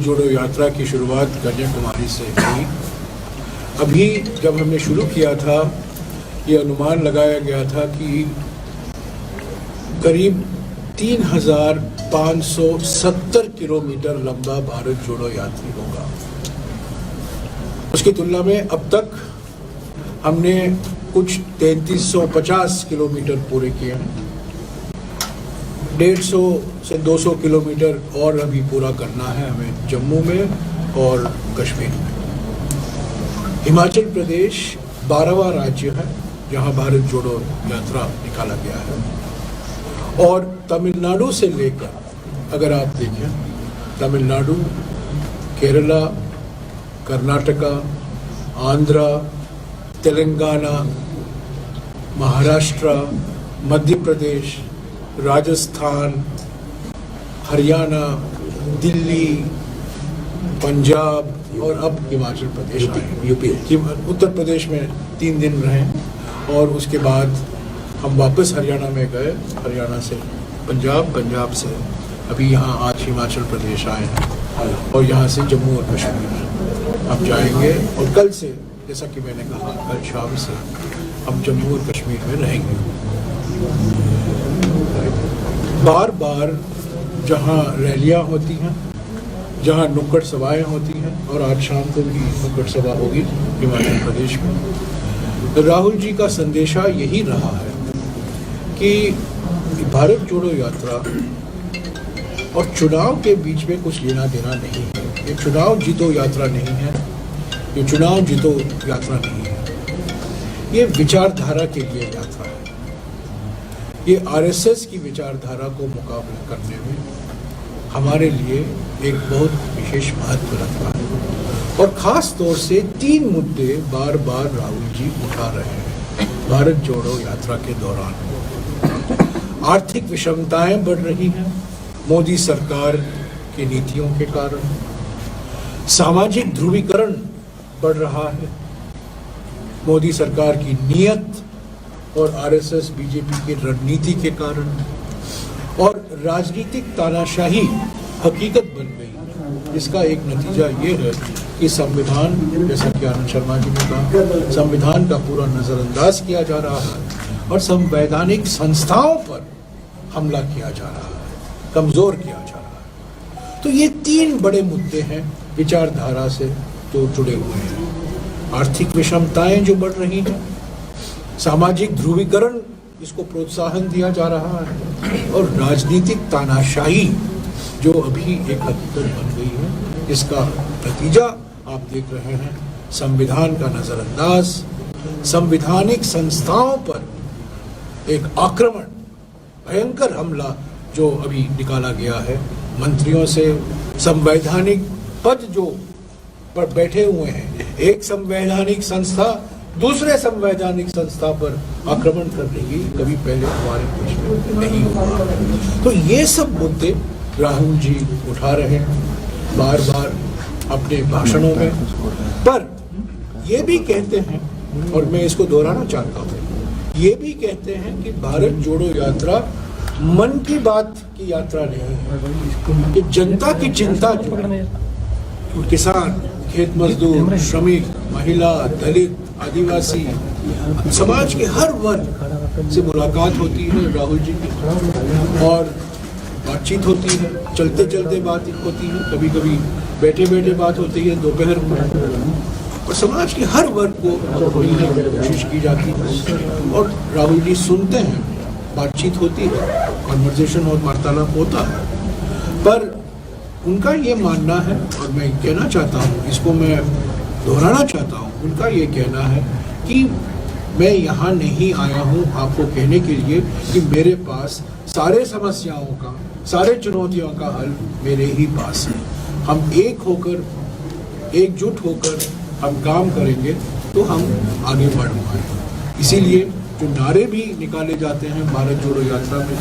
जोड़ो यात्रा की शुरुआत कन्याकुमारी से हुई। अभी जब हमने शुरू किया था, ये अनुमान लगाया गया था कि करीब 3,570 किलोमीटर लंबा भारत जोड़ो यात्री होगा। उसकी तुलना में अब तक हमने कुछ 3350 किलोमीटर पूरे किए हैं। 150 से 200 किलोमीटर और अभी पूरा करना है हमें जम्मू में और कश्मीर में। हिमाचल प्रदेश 12वां राज्य है जहां भारत जोड़ो यात्रा निकाला गया है। और तमिलनाडु से लेकर अगर आप देखें, तमिलनाडु, केरला, कर्नाटका, आंध्रा, तेलंगाना, महाराष्ट्र, मध्य प्रदेश, राजस्थान, हरियाणा, दिल्ली, पंजाब और अब हिमाचल प्रदेश, यूपी, उत्तर प्रदेश में 3 दिन रहे और उसके बाद हम वापस हरियाणा में गए। हरियाणा से पंजाब, पंजाब से अभी यहाँ आज हिमाचल प्रदेश आए हैं और यहाँ से जम्मू और कश्मीर हम जाएंगे। और कल से, जैसा कि मैंने कहा, कल शाम से हम जम्मू और कश्मीर में रहेंगे। बार बार जहाँ रैलियाँ होती हैं, जहाँ नुक्कड़ सभाएँ होती हैं, और आज शाम को भी नुक्कड़ सभा होगी हिमाचल प्रदेश में, राहुल जी का संदेशा यही रहा है कि भारत जोड़ो यात्रा और चुनाव के बीच में कुछ लेना देना नहीं है। ये चुनाव जीतो यात्रा नहीं है, ये चुनाव जीतो यात्रा नहीं है, ये विचारधारा के लिए यात्रा है। ये आरएसएस की विचारधारा को मुकाबला करने में हमारे लिए एक बहुत विशेष महत्व रखता है। और खास तौर से 3 मुद्दे बार बार राहुल जी उठा रहे हैं भारत जोड़ो यात्रा के दौरान। आर्थिक विषमताएं बढ़ रही हैं मोदी सरकार की नीतियों के कारण। सामाजिक ध्रुवीकरण बढ़ रहा है मोदी सरकार की नीयत और आरएसएस बीजेपी की रणनीति के कारण। और राजनीतिक तानाशाही हकीकत बन गई। इसका एक नतीजा ये है कि संविधान, जैसा कि आनंद शर्मा जी ने कहा, संविधान का पूरा नजरअंदाज किया जा रहा है और संवैधानिक संस्थाओं पर हमला किया जा रहा है, कमजोर किया जा रहा है। तो ये 3 बड़े मुद्दे हैं विचारधारा से जो जुड़े हुए हैं। आर्थिक विषमताएं जो बढ़ रही हैं, सामाजिक ध्रुवीकरण, इसको प्रोत्साहन दिया जा रहा है, और राजनीतिक तानाशाही जो अभी एक हकीकत बन गई है। इसका नतीजा आप देख रहे हैं, संविधान का नजरअंदाज, संवैधानिक संस्थाओं पर एक आक्रमण, भयंकर हमला जो अभी निकाला गया है। मंत्रियों से संवैधानिक पद जो पर बैठे हुए हैं, एक संवैधानिक संस्था दूसरे संवैधानिक संस्था पर आक्रमण करने की कभी पहले हमारे देश में नहीं हुआ। तो ये सब मुद्दे राहुल जी उठा रहे हैं बार बार अपने भाषणों में। पर ये भी कहते हैं, और मैं इसको दोहराना चाहता हूँ, ये भी कहते हैं कि भारत जोड़ो यात्रा मन की बात की यात्रा नहीं है, कि जनता की चिंता जो किसान, खेत मजदूर, श्रमिक, महिला, दलित, आदिवासी, समाज के हर वर्ग से मुलाकात होती है राहुल जी की, और बातचीत होती है, चलते चलते बात होती है, कभी कभी बैठे बैठे बात होती है दोपहर में, और समाज के हर वर्ग को मिलने की कोशिश की जाती है। और राहुल जी सुनते हैं, बातचीत होती है, कन्वर्सेशन और वार्तालाप होता है। पर उनका ये मानना है, और मैं कहना चाहता हूँ, इसको मैं दोहराना चाहता हूँ, उनका ये कहना है कि मैं यहाँ नहीं आया हूँ आपको कहने के लिए कि मेरे पास सारे समस्याओं का, सारे चुनौतियों का हल मेरे ही पास है। हम एक होकर, एकजुट होकर हम काम करेंगे तो हम आगे बढ़ पाएंगे। इसीलिए जो नारे भी निकाले जाते हैं भारत जोड़ो यात्रा में,